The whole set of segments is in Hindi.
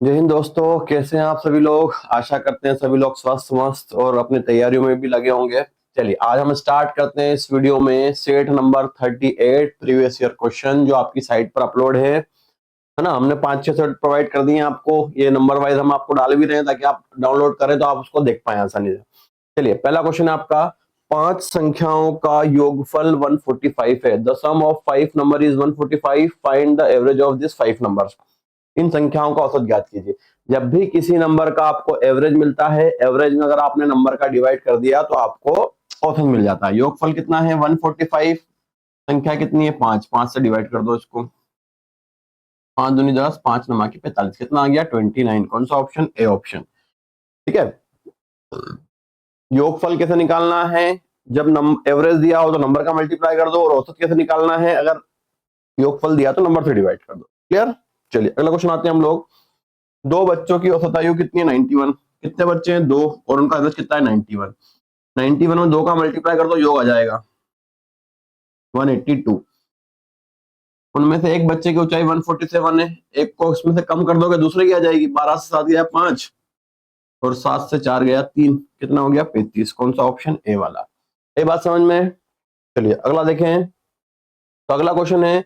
जय हिंद दोस्तों, कैसे हैं आप सभी लोग। आशा करते हैं सभी लोग स्वस्थ मस्त और अपनी तैयारियों में भी लगे होंगे। चलिए आज हम स्टार्ट करते हैं इस वीडियो में set number 38 previous year question जो आपकी साइट पर अपलोड है ना। हमने 5-6 सेट प्रोवाइड कर दिए हैं आपको, ये नंबर वाइज हम आपको डाल भी रहे हैं ताकि आप डाउनलोड करें तो आप उसको देख पाए आसानी से। चलिए पहला क्वेश्चन है आपका, 5 संख्याओं का योगफल 145 है। The sum of 5 number is 145, find the average of this 5 numbers. इन संख्याओं का औसत ज्ञात कीजिए। जब भी किसी नंबर का आपको एवरेज मिलता है, एवरेज में अगर आपने नंबर का डिवाइड कर दिया तो आपको औसत मिल जाता है। योगफल कितना है 145, संख्या कितनी है 5, 5 से डिवाइड कर दो इसको। 5 दूनी 10, 5 नवा की 45, कितना आ गया 29। कौन सा ऑप्शन? A option. ठीक है। योगफल कैसे निकालना है? जब एवरेज दिया हो तो नंबर का मल्टीप्लाई कर दो, और औसत कैसे निकालना है? अगर योगफल दिया तो नंबर से डिवाइड कर दो। क्लियर। चलिए अगला क्वेश्चन आते हैं हम लोग। दो बच्चों की औसत आयु कितनी है 91। कितने बच्चे हैं? दो, और उनका एवरेज कितना है 91। 91 में 2 का मल्टीप्लाई कर दो, योग आ जाएगा 182। उनमें से एक बच्चे की ऊंचाई 147 है, एक को उसमें से कम कर दोगे दूसरे की आ जाएगी। 12 से 7 गया 5, और 7 से 4 गया 3, कितना हो गया 35। कौन सा ऑप्शन? ए वाला। ये बात समझ में? चलिए अगला देखें। तो अगला क्वेश्चन है,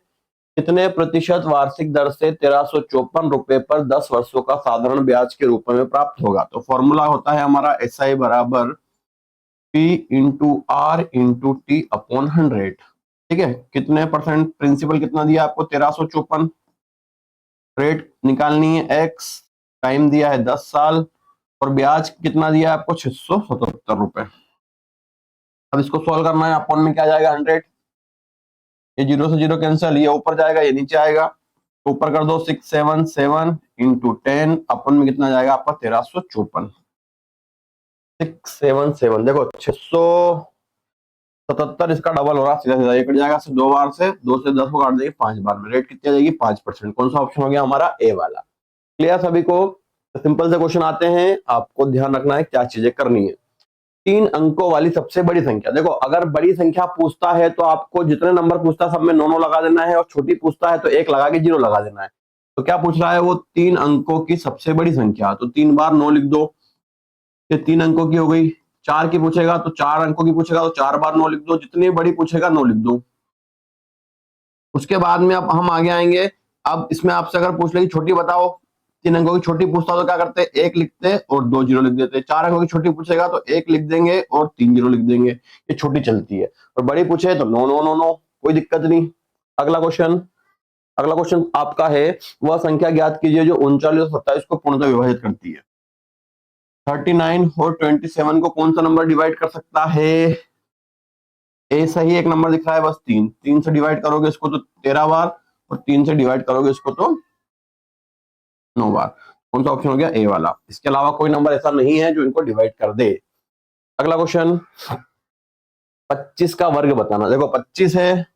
कितने प्रतिशत वार्षिक दर से 1354 रुपए पर 10 वर्षों का साधारण ब्याज के रूप में प्राप्त होगा? तो फॉर्मूला होता है हमारा SI बराबर P into R into T upon 100। ठीक है। कितने परसेंट प्रिंसिपल कितना दिया आपको? 1354। रेट निकालनी है x, टाइम दिया है 10 साल, और ब्याज कितना दिया है आपको? 677 रुपए। अब इसको सॉल्व करना है। अपॉन में क्या जाएगा 100, ये 0 से 0 कैंसिल, ये ऊपर जाएगा ये नीचे आएगा, तो ऊपर कर दो 677 इंटू 10, अपन में कितना जाएगा आपका 1354। 677 देखो 677, इसका डबल हो रहा है, सीधा सीधा ये कट जाएगा। से 2 बार से 2 से 10 को काट देंगे 5 बार में, रेट कितनी आ जाएगी 5%। कौन सा ऑप्शन हो गया हमारा? ए वाला। क्लियर सभी को? सिंपल से क्वेश्चन आते हैं, आपको ध्यान रखना है क्या चीजें करनी है। 3 अंकों वाली सबसे बड़ी संख्या। देखो अगर बड़ी संख्या पूछता है तो आपको जितने नंबर पूछता है सब में 9 लगा देना है, और छोटी पूछता है तो 1 लगा के 0 लगा देना है। तो क्या पूछ रहा है वो? 3 अंकों की सबसे बड़ी संख्या, तो 3 बार 9 लिख दो। ये 3 अंकों की हो गई। 4 की पूछेगा तो 4 अंकों की पूछेगा तो 4 बार 9 लिख दो, जितनी बड़ी पूछेगा 9 लिख दो। उसके बाद में अब हम आगे आएंगे। अब इसमें आपसे अगर पूछ ले कि छोटी बताओ, 3 अंकों की छोटी पूछता तो क्या करते? 1 लिखते और 2 जीरो लिख देते। 4 अंकों की छोटी पूछेगा तो 1 लिख देंगे और 3 जीरो लिख देंगे, ये छोटी चलती है। और बड़ी पूछे तो 9 9 9 9, कोई दिक्कत नहीं। अगला क्वेश्चन। अगला क्वेश्चन आपका है, वह संख्या ज्ञात कीजिए जो 39 और 27 को पूर्णतः विभाजित करती है। 39 और 27 को कौन सा नंबर डिवाइड कर सकता है? ए सही एक नंबर दिख रहा है बस 3। 3 से डिवाइड करोगे इसको तो 13 बार, और 3 से डिवाइड करोगे इसको तो 9 बार। कौन सा ऑप्शन हो गया? ए वाला। इसके अलावा कोई नंबर ऐसा नहीं है जो इनको डिवाइड कर दे। अगला क्वेश्चन, 25 का वर्ग बताना। देखो 25 है,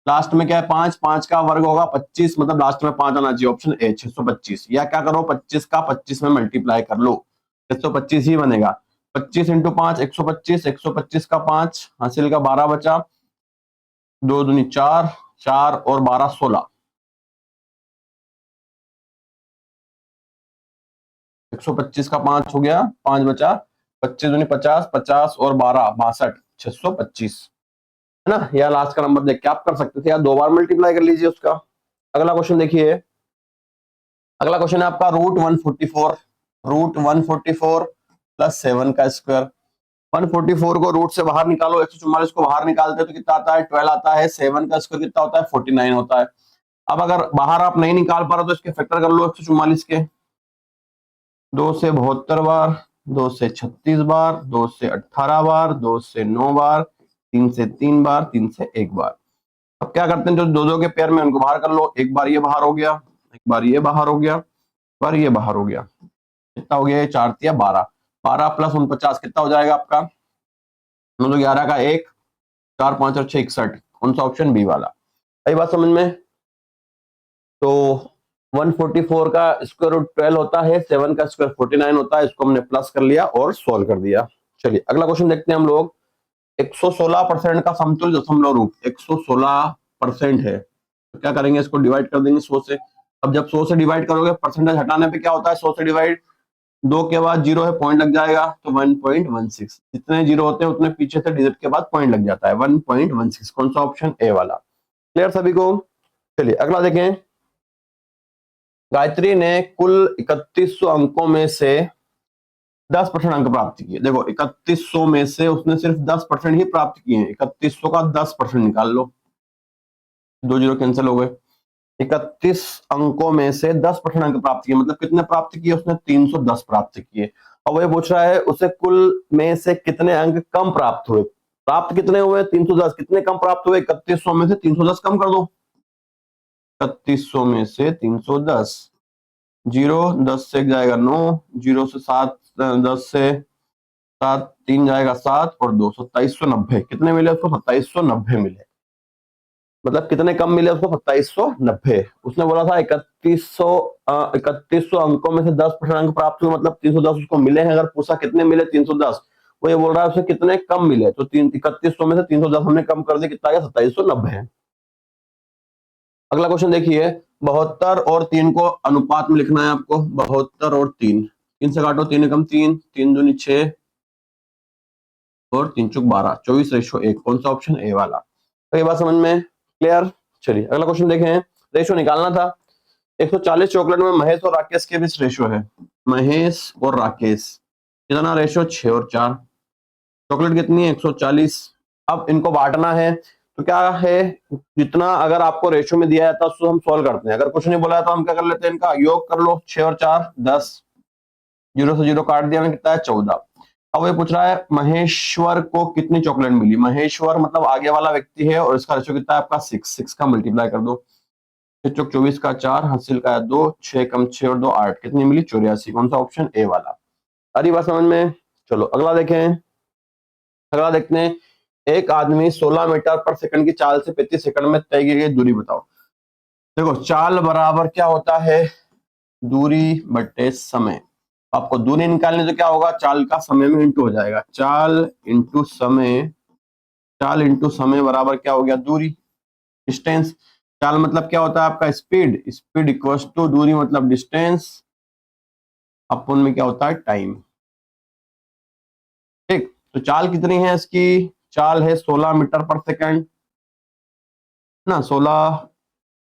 लास्ट में क्या है 5, 5 का वर्ग होगा 25, मतलब लास्ट में 5 आना चाहिए। Option A 625। या क्या करो 25 का 25 में मल्टीप्लाई कर लो, 625 ही बनेगा। 25 इंटू 5 125, 125 का 5, हासिल का 12 बचा, 2 दूनी 4, 4 और 12 16। 125 का 5 हो गया, 5 बचा, 25 दूनी 50, 50 और 12 62, 625 है ना। या लास्ट का नंबर देख के आप कर सकते थे, या 2 बार मल्टीप्लाई कर लीजिए उसका। अगला क्वेश्चन देखिए। अगला क्वेश्चन है आपका रूट 144। रूट 144 प्लस 7 का स्क्वायर। 144 को रूट से बाहर निकालो, 144 को बाहर निकालते हैं तो कितना आता है 12 आता है। 7 का स्क्वायर कितना होता है 49 होता है। अब अगर बाहर आप नहीं निकाल पा रहे तो इसके फैक्टर कर लो 144 के। 2 से 72 बार, 2 से 36 बार, 2 से 18 बार, 2 से 9 बार, 3 से 3 बार, 3 से 1 बार। अब क्या करते हैं, जो दो दो के पेयर में उनको बाहर कर लो। एक बार ये बाहर हो गया, एक बार ये बाहर हो गया, एक बार ये बाहर हो गया। कितना हो गया ये 4 तिया 12, 12 प्लस 49 कितना हो जाएगा आपका 11 का 1, 4 5 और 6 61। कौन सा ऑप्शन? बी वाला। आई बात समझ में? तो 144 का स्क्वायर रूट 12 होता है, 7 का स्क्वायर 49 होता है। इसको हमने प्लस कर लिया और सोल्व कर दिया। चलिए अगला क्वेश्चन देखते हैं हम लोग। 116% का समतुल्य दशमलव रूप 116% है, तो क्या करेंगे इसको डिवाइड कर देंगे 100 से। अब जब 100 से डिवाइड करोगे, परसेंटेज हटाने पे क्या होता है, 100 से डिवाइड, 2 के बाद जीरो है, पॉइंट लग जाएगा, तो 1.16। जितने जीरो होते हैं उतने पीछे से डिजिट के बाद पॉइंट लग जाता है, 1.16। कौन सा ऑप्शन, ए वाला। क्लियर सभी को। चलिए अगला देखें। गायत्री ने कुल 3100 अंकों में से 10% अंक प्राप्त किए। देखो 3100 में से उसने सिर्फ 10% ही प्राप्त किए हैं। 3100 का 10% निकाल लो, 2 जीरो कैंसिल हो गए। 31 अंकों में से 10% अंक प्राप्त किए, मतलब कितने प्राप्त किए उसने, 310 प्राप्त किए। अब वो पूछ रहा है उसे कुल में से कितने अंक कम प्राप्त हुए। प्राप्त कितने हुए, 310, कितने कम प्राप्त हुए, 3100 में से 310 कम कर दो। 3100 में से 310, जीरो 10 से जाएगा 9, जीरो से 7, 10 से 7, 3 जाएगा 7 और 2, 2790। कितने मिले उसको, 2790 मिले। मतलब कितने कम मिले उसको, 2790। उसने बोला था 3100 अंकों में से 10% अंक प्राप्त हुए, मतलब 310 उसको मिले हैं। अगर पूछा कितने मिले, 310, वो ये बोल रहा है उसे कितने कम मिले, तो 3100 में से 310 हमने कम कर दिया, कितना आ गया, 2790। अगला क्वेश्चन देखिए। 72 और 3 को अनुपात में लिखना है आपको। 72 और 3, 3 से काटो, 3 एकम 3, 3 दूनी 6 और 3 चौक 12, 24:1। कौन सा ऑप्शन, ए वाला। तो ये बात समझ में क्लियर। चलिए अगला क्वेश्चन देखें। रेशो निकालना था। 140 चॉकलेट में महेश और राकेश के बीच रेशो है। महेश और राकेश, कितना रेशो, 6 और 4। चॉकलेट कितनी है, 140। अब इनको बांटना है, तो क्या है, जितना अगर आपको रेशो में दिया जाता है उसको हम सॉल्व करते हैं। अगर कुछ नहीं बोला है तो हम क्या कर लेते हैं, इनका योग कर लो। 6 और 4 10, जीरो से जीरो काट दिया, कितना है, 14। अब ये पूछ रहा है महेश्वर को कितनी चॉकलेट मिली। महेश्वर मतलब आगे वाला व्यक्ति है, और इसका रेशो कितना है आपका 6। 6 का मल्टीप्लाई कर दो, 6 चौक 24 का 4, हासिल का 2, 6 कम 6 और 2 8, कितनी मिली, 84। कौन सा ऑप्शन, ए वाला। सारी बात समझ में। चलो अगला देखें। अगला देखते हैं। एक आदमी 16 मीटर पर सेकंड की चाल से 35 सेकंड में तय की गई दूरी बताओ। देखो चाल बराबर क्या होता है, दूरी बटे समय। आपको दूरी निकालनी तो क्या होगा, चाल का समय में इंटू हो जाएगा। चाल इंटू समय, चाल इंटू समय बराबर क्या हो गया, दूरी, डिस्टेंस। चाल मतलब क्या होता है आपका, स्पीड। स्पीड इक्वल्स टू दूरी मतलब डिस्टेंस, अपन में क्या होता है, टाइम। ठीक, तो चाल कितनी है इसकी, चाल है 16 मीटर पर सेकंड ना, 16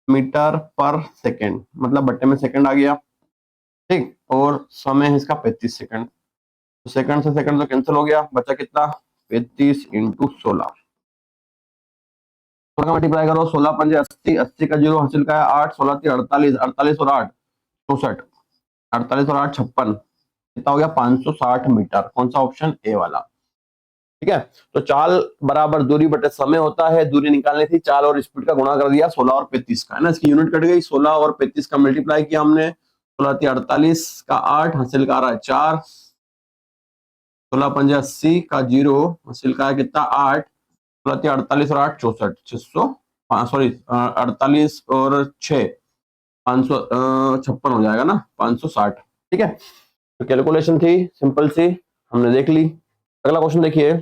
मीटर पर सेकंड, मतलब बट्टे में सेकंड आ गया। ठीक, और समय है इसका 35 सेकंड। तो सेकंड से सेकंड तो कैंसिल हो गया, बचा कितना, 35 इंटू 16। मल्टीप्लाई करो, 16 पंजे 80, 80 का जीरो हासिल का है 8, 16 3 48, 48 और 8 64, 48 और 8 56, कितना हो गया, 560 मीटर। कौन सा ऑप्शन, ए वाला। ठीक है, तो चाल बराबर दूरी बटे समय होता है। दूरी निकालनी थी, चाल और स्पीड का गुणा कर दिया 16 और 35 का, है ना। इसकी यूनिट कट गई, 16 और 35 का मल्टीप्लाई किया हमने, 16 48 का 8 हासिल का रहा है 4, 16 पंजे 80 का जीरो हासिल का है कितना 8, 16 48 और 8 64, 600, सॉरी 48 और 6 556 हो जाएगा ना, 560। ठीक है, तो कैलकुलेशन थी सिंपल सी, हमने देख ली। अगला क्वेश्चन देखिए।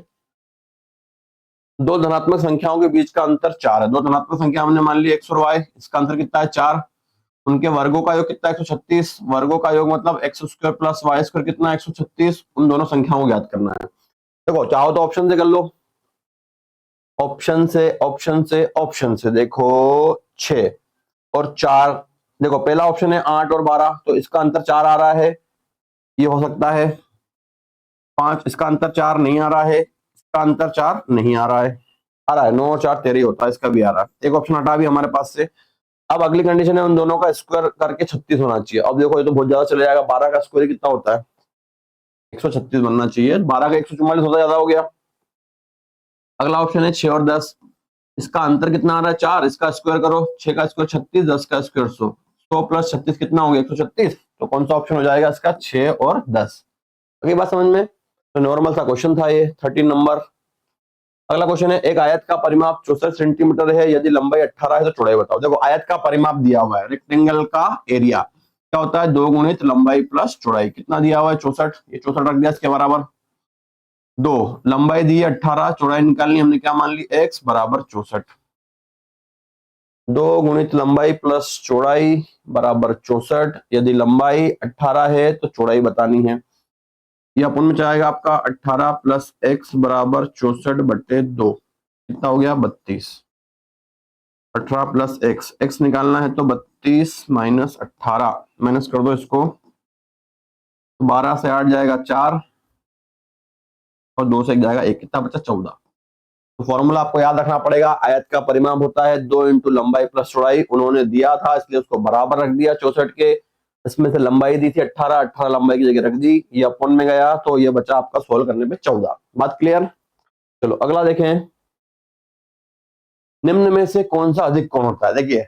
दो धनात्मक संख्याओं के बीच का अंतर 4 है। दो धनात्मक संख्या हमने मान ली x और y, इसका अंतर कितना है 4। उनके वर्गों का योग कितना है 136। वर्गों का योग मतलब x square plus Y square कितना है 136। उन दोनों संख्याओं को ज्ञात करना है। देखो चाहो तो ऑप्शन से कर लो, ऑप्शन से, ऑप्शन से, ऑप्शन से। देखो 6 और 4, देखो पहला ऑप्शन है 8 और 12, तो इसका अंतर 4 आ रहा है, ये हो सकता है। 5, इसका अंतर 4 नहीं आ रहा है, इसका अंतर 4 नहीं आ रहा है, आ रहा है 9 और 4 13 ही होता है, इसका भी आ रहा है। एक ऑप्शन हटा भी हमारे पास से। अब अगली कंडीशन है उन दोनों का स्क्वायर करके 36 होना चाहिए। अब देखो ये तो बहुत ज्यादा चले जाएगा, 12 का स्क्वायर कितना होता है, 136 बनना चाहिए, 12 का 144 होता, ज्यादा हो गया। अगला ऑप्शन है 6 और 10, इसका अंतर कितना आ रहा है 4, इसका स्क्वायर करो, 6 का स्क्वायर 36, 10 का स्क्वायर 100, 100 प्लस 36 कितना हो गया 136। तो कौन सा ऑप्शन हो जाएगा इसका, 6 और 10। अगली बात समझ में। तो नॉर्मल सा क्वेश्चन था ये, 13 नंबर। अगला क्वेश्चन है, एक आयत का परिमाप 64 सेंटीमीटर है, यदि लंबाई 18 है तो चौड़ाई बताओ। देखो आयत का परिमाप दिया हुआ है, रेक्टेंगल का एरिया क्या होता है, 2 गुणित लंबाई प्लस चौड़ाई। कितना दिया हुआ है 64, ये 64 रख दिया इसके बराबर। 2, लंबाई दी है 18, चौड़ाई निकालनी हमने क्या मान ली, x बराबर 64। 2 गुणित लंबाई प्लस चौड़ाई बराबर 64। यदि लंबाई 18 है तो चौड़ाई बतानी है। ये अपन में चाहेगा आपका 18 प्लस एक्स बराबर 64/2, कितना हो गया 32। 18 प्लस एक्स, एक्स निकालना है तो 32 माइनस 18, माइनस कर दो इसको, 12 से 8 जाएगा 4 और 2 से 1 जाएगा 1, कितना बचा 14। तो फॉर्मूला आपको याद रखना पड़ेगा, आयत का परिमाप होता है 2 इंटू लंबाई प्लस चौड़ाई, उन्होंने दिया था इसलिए उसको बराबर रख दिया 64 के। इसमें से लंबाई दी थी 18, 18 लंबाई की जगह रख दी, ये अपन में गया तो ये बचा आपका सोल्व करने पे 14। बात क्लियर? चलो अगला देखें, निम्न में से कौन सा अधिक कोण होता है? देखिए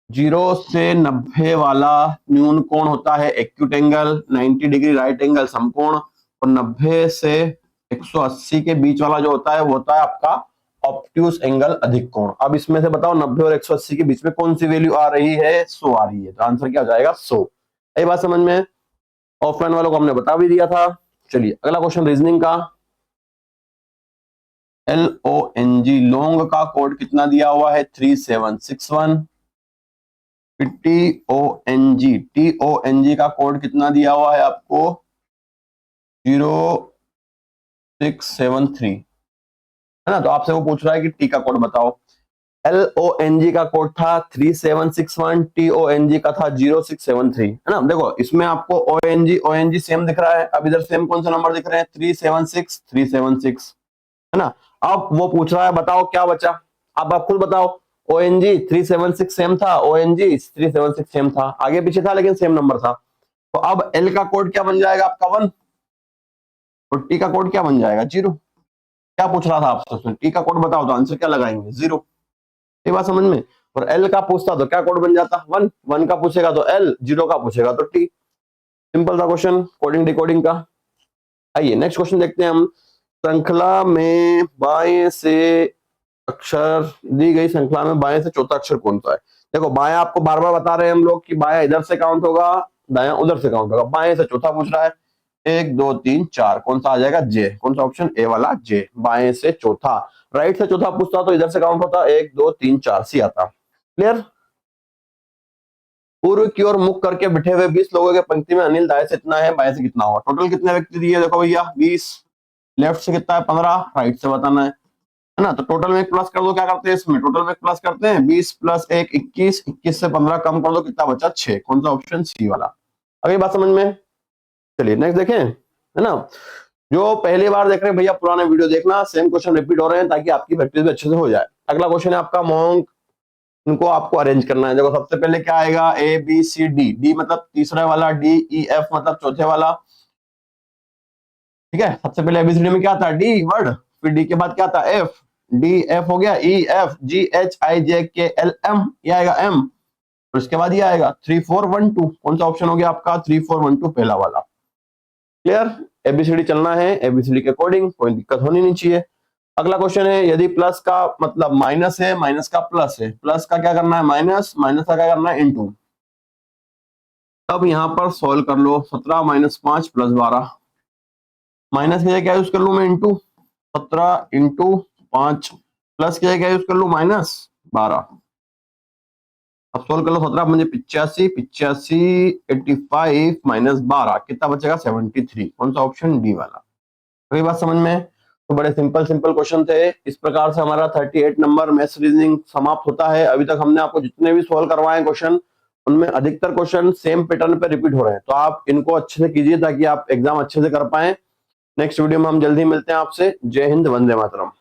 0 से 90 वाला न्यून कोण होता है acute angle, 90 degree right angle समकोण, और 90 से 180 के बीच वाला जो होता है वो होता है आपका ऑब्ट्यूज एंगल अधिक कोण। अब इसमें से बताओ 90 और 180 के बीच में कौन सी वैल्यू आ रही है? 100 आ रही है, तो आंसर क्या हो जाएगा 100। यही बात समझ में? ऑफलाइन वालों को हमने बता भी दिया था। चलिए अगला क्वेश्चन रीजनिंग का, LONG लॉन्ग का कोड कितना दिया हुआ है? 3761। TONG का कोड कितना दिया हुआ है आपको? 0673, है ना? तो आपसे वो पूछ रहा है कि टी का कोड बताओ। LONG का कोड था 3761, TONG का था 0673, है ना? देखो इसमें आपको ONG सेम दिख रहा है, अब इधर सेम कौन सा नंबर दिख रहे हैं? 376 है ना? अब वो पूछ रहा है बताओ क्या बचा। अब आप खुद बताओ, ONG 376 सेम था, ONG 376 सेम था, आगे पीछे था लेकिन सेम नंबर था। तो अब L का कोड क्या बन जाएगा आपका 1, और T का कोड क्या बन जाएगा 0। क्या पूछ रहा था आपसे उसमें? T का कोड बताओ, तो आंसर क्या लगाएंगे 0। ये बात समझ में? और L का पूछता तो क्या कोड बन जाता 1, 1 का पूछेगा तो L, 0 का पूछेगा तो T। सिंपल था क्वेश्चन कोडिंग डिकोडिंग का। आइए नेक्स्ट क्वेश्चन देखते हैं हम। श्रृंखला में बाएं से अक्षर दी गई श्रृंखला में बाएं से चौथा अक्षर कौन सा है? देखो बायां आपको बार बार बता रहे हैं हम लोग कि बायां इधर से काउंट होगा, दायां उधर से काउंट होगा। बाएं से चौथा पूछ रहा है, 1 2 3 4, कौन सा आ जाएगा? जे। कौन सा ऑप्शन? ए वाला जे, बाएं से चौथा। राइट से चौथा पूछता तो इधर से काउंट होता 1 2 3 4 सी आता। क्लियर? पूर्व की ओर मुख करके बैठे हुए 20 लोगों के पंक्ति में अनिल दाएं से इतना है, बाएं से कितना होगा? टोटल कितने व्यक्ति दिए? देखो भैया 20, लेफ्ट से कितना है 15, राइट से बताना है ना? तो टोटल में एक प्लस कर दो, क्या करते हैं इसमें? टोटल में प्लस करते हैं, 20 प्लस 1 21, 21 से 15 कम कर दो, कितना बचा? 6। कौन सा ऑप्शन? सी वाला। अगली बात समझ में? चलिए नेक्स्ट देखें, है ना? जो पहली बार देख रहे हैं भैया पुराने वीडियो देखना, सेम क्वेश्चन रिपीट हो रहे हैं ताकि आपकी प्रैक्टिस भी अच्छे से हो जाए। अगला क्वेश्चन है आपका मॉन्क, इनको आपको अरेंज करना है। देखो सबसे पहले क्या आएगा? A B C D, D मतलब तीसरा वाला, D E F मतलब चौथे वाला, ठीक है? सबसे पहले ABCD में क्या था? D वर्ड, फिर D के बाद क्या था? F, D F हो गया, E F G H I J K L M, ये आएगा M, और इसके बाद ये आएगा 3 4 1 2। कौन सा ऑप्शन हो गया आपका? 3 4 1 2 पहला वाला। क्लियर? ABCD चलना है ABCD के अकॉर्डिंग, कोई दिक्कत होनी नहीं चाहिए। अगला क्वेश्चन है, यदि प्लस का मतलब माइनस है, माइनस का प्लस है, प्लस का क्या करना है? माइनस, माइनस का क्या करना है? इनटू। अब यहां पर सॉल्व कर लो, 17 माइनस 5 प्लस 12, माइनस की जगह क्या यूज कर लू मैं? इंटू। 17 इंटू 5, प्लस की जगह क्या यूज कर लू? माइनस 12। अब सोल्व कर लो, 17 मुझे 85, 85 85 माइनस 12, कितना बचेगा? 73। कौन सा ऑप्शन? डी वाला। अगली बात समझ में? तो बड़े सिंपल सिंपल क्वेश्चन थे। इस प्रकार से हमारा 38 नंबर मैथ्स रीजनिंग समाप्त होता है। अभी तक हमने आपको जितने भी सॉल्व करवाए क्वेश्चन, उनमें अधिकतर क्वेश्चन सेम पैटर्न पे रिपीट हो रहे हैं, तो आप इनको अच्छे से कीजिए ताकि आप एग्जाम अच्छे से कर पाए। नेक्स्ट वीडियो में हम जल्दी मिलते हैं आपसे। जय हिंद, वंदे मातरम।